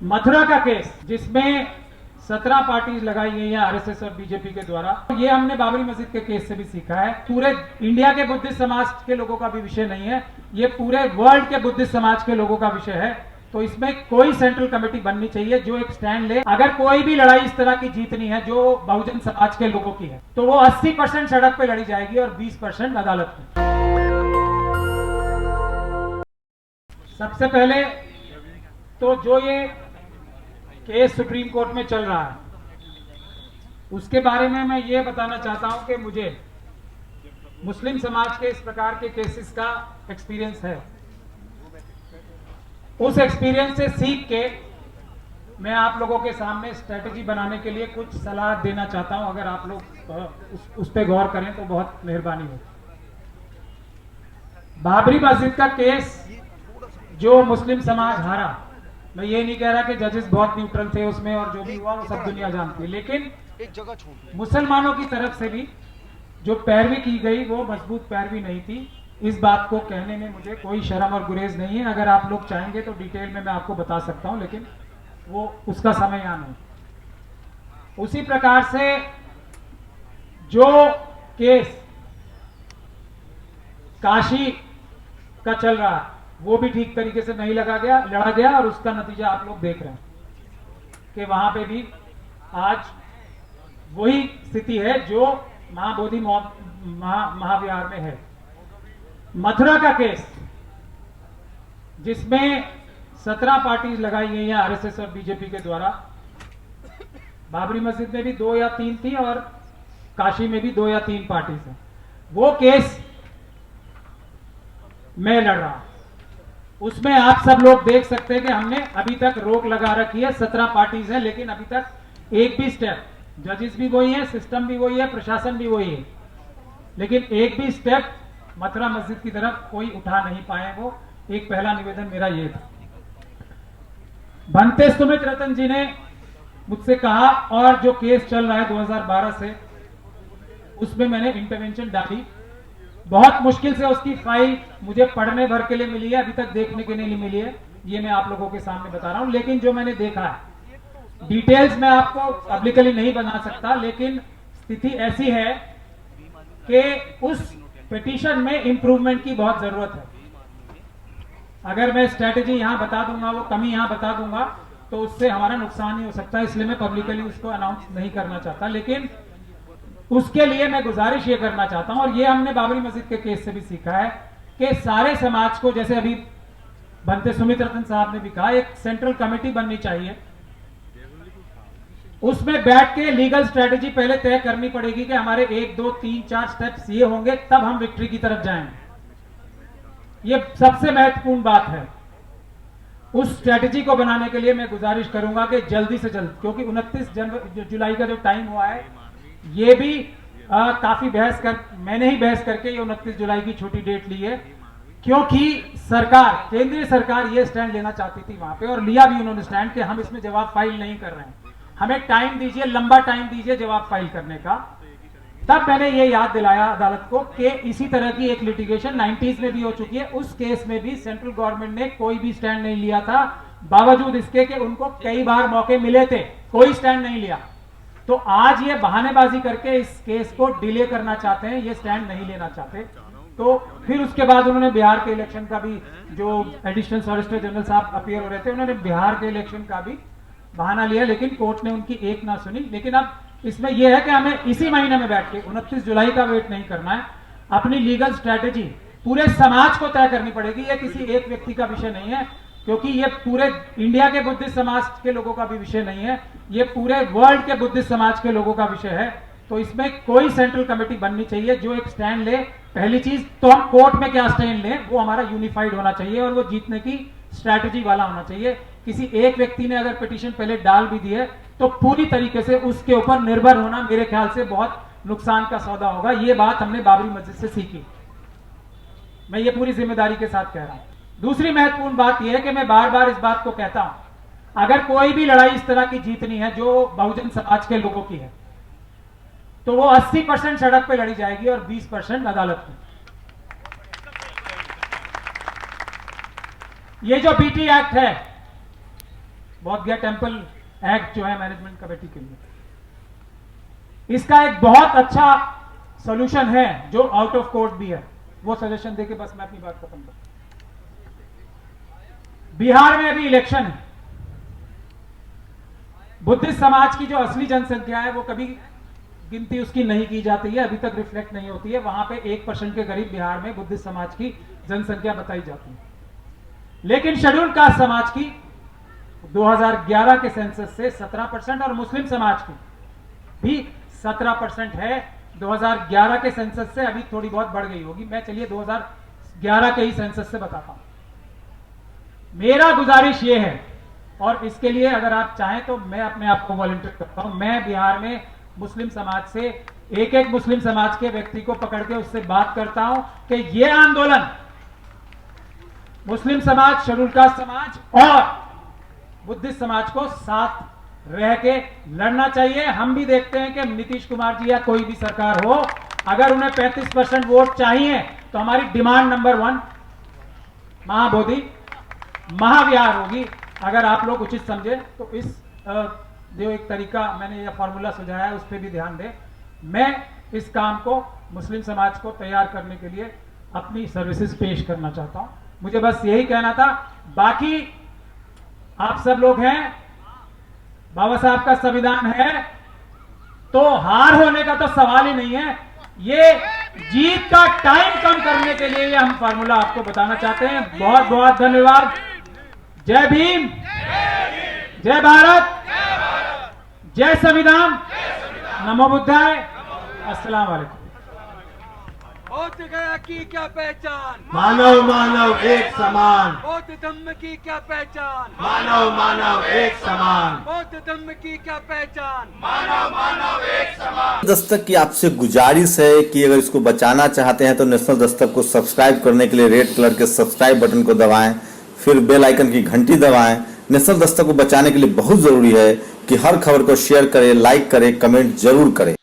मथुरा का केस जिसमें 17 पार्टीज लगाई गई हैं आरएसएस और बीजेपी के द्वारा, ये हमने बाबरी मस्जिद के केस से भी सीखा है। पूरे इंडिया के बुद्धिस्ट समाज के लोगों का भी विषय नहीं है, ये पूरे वर्ल्ड के बुद्धिस्ट समाज के लोगों का विषय है। तो इसमें कोई सेंट्रल कमेटी बननी चाहिए जो एक स्टैंड ले। अगर कोई भी लड़ाई इस तरह की जीतनी है जो बहुजन समाज के लोगों की है, तो वो 80% सड़क पे लड़ी जाएगी और 20% अदालत में। सबसे पहले तो जो ये केस सुप्रीम कोर्ट में चल रहा है, उसके बारे में मैं ये बताना चाहता हूं कि मुझे मुस्लिम समाज के इस प्रकार के केसेस का एक्सपीरियंस है। उस एक्सपीरियंस से सीख के मैं आप लोगों के सामने स्ट्रेटजी बनाने के लिए कुछ सलाह देना चाहता हूं। अगर आप लोग उस पर गौर करें तो बहुत मेहरबानी हो। बाबरी मस्जिद का केस जो मुस्लिम समाज हारा, मैं ये नहीं कह रहा कि जजेस बहुत न्यूट्रल थे उसमें और जो भी हुआ वो सब दुनिया जानती है, लेकिन मुसलमानों की तरफ से भी जो पैरवी की गई वो मजबूत पैरवी नहीं थी। इस बात को कहने में मुझे कोई शर्म और गुरेज नहीं है। अगर आप लोग चाहेंगे तो डिटेल में मैं आपको बता सकता हूं, लेकिन वो उसका समय यहाँ नहीं। उसी प्रकार से जो केस काशी का चल रहा है वो भी ठीक तरीके से नहीं लड़ा गया और उसका नतीजा आप लोग देख रहे हैं कि वहां पे भी आज वही स्थिति है जो महाबोधि महाविहार में है। मथुरा का केस जिसमें 17 पार्टीज लगाई गई हैं आरएसएस और बीजेपी के द्वारा, बाबरी मस्जिद में भी 2 या 3 थी और काशी में भी 2 या 3 पार्टीज हैं, वो केस मैं लड़ रहा हूं। उसमें आप सब लोग देख सकते हैं कि हमने अभी तक रोक लगा रखी है। 17 पार्टीज हैं, लेकिन अभी तक एक भी स्टेप, जजेस भी वही है, सिस्टम भी वही है, प्रशासन भी वही है, लेकिन एक भी स्टेप मथुरा मस्जिद की तरफ कोई उठा नहीं पाए। वो एक पहला निवेदन मेरा ये था। भंते सुमित रतन जी ने मुझसे कहा, और जो केस चल रहा है 2012 से, उसमें मैंने इंटरवेंशन डाली। बहुत मुश्किल से उसकी फाइल मुझे पढ़ने भर के लिए मिली है, अभी तक देखने के लिए मिली है। ये मैं आप लोगों के सामने बता रहा हूं, लेकिन जो मैंने देखा है, डिटेल्स में आपको पब्लिकली नहीं बना सकता, लेकिन स्थिति ऐसी है कि उस पिटीशन में इंप्रूवमेंट की बहुत जरूरत है। अगर मैं स्ट्रेटेजी यहां बता दूंगा, वो कमी यहां बता दूंगा, तो उससे हमारा नुकसान ही हो सकता है, इसलिए मैं पब्लिकली उसको अनाउंस नहीं करना चाहता। लेकिन उसके लिए मैं गुजारिश ये करना चाहता हूं, और ये हमने बाबरी मस्जिद के केस से भी सीखा है, कि सारे समाज को, जैसे अभी भंते सुमित रतन साहब ने भी कहा, एक सेंट्रल कमेटी बननी चाहिए। उसमें बैठ के लीगल स्ट्रेटेजी पहले तय करनी पड़ेगी कि हमारे 1 2 3 4 स्टेप्स ये होंगे, तब हम विक्ट्री की तरफ जाएंगे। ये सबसे महत्वपूर्ण बात है। उस स्ट्रेटेजी को बनाने के लिए मैं गुजारिश करूंगा कि जल्दी से जल्द, क्योंकि 29 जुलाई का जो टाइम हुआ है, ये भी काफी मैंने ही बहस करके ये 29 जुलाई की छोटी डेट ली है, क्योंकि सरकार, केंद्रीय सरकार ये स्टैंड लेना चाहती थी वहां पे, और लिया भी उन्होंने स्टैंड कि हम इसमें जवाब फाइल नहीं कर रहे हैं, हमें टाइम दीजिए, लंबा टाइम दीजिए जवाब फाइल करने का। तब मैंने ये याद दिलाया अदालत को कि इसी तरह की एक लिटिगेशन 90s में भी हो चुकी है। उस केस में भी सेंट्रल गवर्नमेंट ने कोई भी स्टैंड नहीं लिया था, बावजूद इसके कि उनको कई बार मौके मिले थे, कोई स्टैंड नहीं लिया। तो आज ये बहानेबाजी करके इस केस को डिले करना चाहते हैं, ये स्टैंड नहीं लेना चाहते। तो फिर उसके बाद उन्होंने बिहार के इलेक्शन का भी, जो एडिशनल सॉलिसिटर जनरल साहब अपीयर हो रहे थे, उन्होंने बिहार के इलेक्शन का भी बहाना लिया, लेकिन कोर्ट ने उनकी एक ना सुनी। लेकिन अब इसमें यह है कि हमें इसी महीने में बैठ के 29 जुलाई का वेट नहीं करना है, अपनी लीगल स्ट्रेटेजी पूरे समाज को तय करनी पड़ेगी। यह किसी एक व्यक्ति का विषय नहीं है, क्योंकि ये पूरे इंडिया के बुद्धिस्ट समाज के लोगों का भी विषय नहीं है, ये पूरे वर्ल्ड के बुद्धिस्ट समाज के लोगों का विषय है। तो इसमें कोई सेंट्रल कमेटी बननी चाहिए जो एक स्टैंड ले। पहली चीज तो हम कोर्ट में क्या स्टैंड लें, वो हमारा यूनिफाइड होना चाहिए और वो जीतने की स्ट्रैटेजी वाला होना चाहिए। किसी एक व्यक्ति ने अगर पिटीशन पहले डाल भी दी है, तो पूरी तरीके से उसके ऊपर निर्भर होना मेरे ख्याल से बहुत नुकसान का सौदा होगा। ये बात हमने बाबरी मस्जिद से सीखी, मैं ये पूरी जिम्मेदारी के साथ कह रहा हूं। दूसरी महत्वपूर्ण बात यह है कि मैं बार बार इस बात को कहता हूं, अगर कोई भी लड़ाई इस तरह की जीतनी है जो बहुजन समाज के लोगों की है, तो वो 80% सड़क पे लड़ी जाएगी और 20% अदालत में। ये जो बीटी एक्ट है, बोध गया टेम्पल एक्ट जो है मैनेजमेंट कमेटी के लिए, इसका एक बहुत अच्छा सॉल्यूशन है जो आउट ऑफ कोर्ट भी है, वो सजेशन देके बस मैं अपनी बात खत्म करूं। बिहार में अभी इलेक्शन है, बुद्धिस्ट समाज की जो असली जनसंख्या है वो कभी गिनती उसकी नहीं की जाती है, अभी तक रिफ्लेक्ट नहीं होती है। वहां पे 1% के करीब बिहार में बुद्धिस्ट समाज की जनसंख्या बताई जाती है, लेकिन शेड्यूल कास्ट समाज की 2011 के सेंसस से 17% और मुस्लिम समाज की भी 17% है। 2011 के सेंसस से अभी थोड़ी बहुत बढ़ गई होगी, मैं चलिए 2011 के ही सेंसस से बताता हूं। मेरा गुजारिश ये है, और इसके लिए अगर आप चाहें तो मैं अपने आप को वॉलंटियर करता हूं, मैं बिहार में मुस्लिम समाज से एक एक मुस्लिम समाज के व्यक्ति को पकड़ के उससे बात करता हूं कि ये आंदोलन मुस्लिम समाज, शेड्यूल कास्ट समाज और बुद्धिस्ट समाज को साथ रह के लड़ना चाहिए। हम भी देखते हैं कि नीतीश कुमार जी या कोई भी सरकार हो, अगर उन्हें 35% वोट चाहिए तो हमारी डिमांड नंबर 1 महाबोधि महाविहार होगी। अगर आप लोग उचित समझे तो इस जो एक तरीका मैंने यह फॉर्मूला सुझाया है उस पर भी ध्यान दें। मैं इस काम को मुस्लिम समाज को तैयार करने के लिए अपनी सर्विसेज पेश करना चाहता हूं। मुझे बस यही कहना था, बाकी आप सब लोग हैं, बाबा साहब का संविधान है तो हार होने का तो सवाल ही नहीं है। ये जीत का टाइम कम करने के लिए हम फार्मूला आपको बताना चाहते हैं। बहुत बहुत धन्यवाद। जय भीम, जय भारत, जय संविधान, नमो बुद्धाय, अस्सलाम वालेकुम। बौद्ध गया की क्या पहचान, मानव मानव एक समान, बौद्ध धम्म की क्या पहचान, मानव मानव एक समान, बौद्ध धम्म की क्या पहचान, मानव मानव एक समान। दस्तक की आपसे गुजारिश है कि अगर इसको बचाना चाहते हैं तो नेशनल दस्तक को सब्सक्राइब करने के लिए रेड कलर के सब्सक्राइब बटन को दबाएं, फिर बेल आइकन की घंटी दबाएं। नेशनल दस्तक को बचाने के लिए बहुत जरूरी है कि हर खबर को शेयर करें, लाइक करें, कमेंट जरूर करें।